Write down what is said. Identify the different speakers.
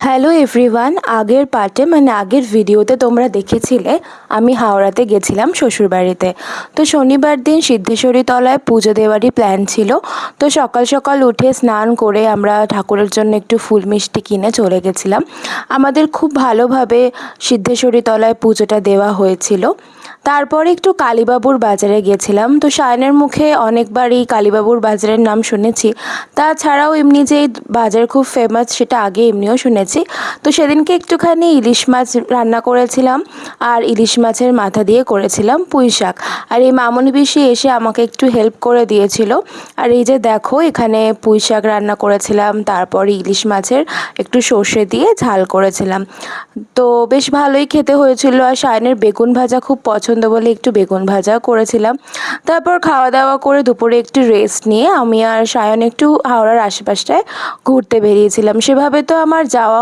Speaker 1: Hello everyone, আগের পার্টে আগের ভিডিওতে তোমরা দেখেছিলে আমি হাওড়াতে গেছিলাম শ্বশুরবাড়িতে। তো শনিবার দিন সিদ্ধেশ্বরী তলায় পুজো দেওয়ারই প্ল্যান ছিল। তো সকাল সকাল উঠে স্নান করে আমরা ঠাকুরের জন্য একটু ফুল মিষ্টি কিনে চলে গেছিলাম। আমাদের খুব ভালোভাবে সিদ্ধেশ্বরী তলায় পুজোটা দেওয়া হয়েছিল। তারপরে একটু কালীবাবুর বাজারে গেছিলাম। তো সায়নের মুখে অনেকবারই কালীবাবুর বাজারের নাম শুনেছি, তাছাড়াও এমনি যে বাজার খুব ফেমাস সেটা আগে এমনিও শুনেছি। তো সেদিনকে একটুখানি ইলিশ মাছ রান্না করেছিলাম, আর ইলিশ মাছের মাথা দিয়ে করেছিলাম পুঁই শাক। আর এই মামনি পিসি এসে আমাকে একটু হেল্প করে দিয়েছিল। আর এই যে দেখো, এখানে পুঁই শাক রান্না করেছিলাম, তারপর ইলিশ মাছের একটু সর্ষে দিয়ে ঝাল করেছিলাম। তো বেশ ভালোই খেতে হয়েছিল। আর সায়নের বেগুন ভাজা খুব পছন্দ বলে একটু বেগুন ভাজা করেছিলাম। তারপর খাওয়া দাওয়া করে দুপুরে একটু রেস্ট নিয়ে আমি আর সায়ন একটু হাওড়ার আশেপাশটায় ঘুরতে বেরিয়েছিলাম। সেভাবে তো আমার যাওয়া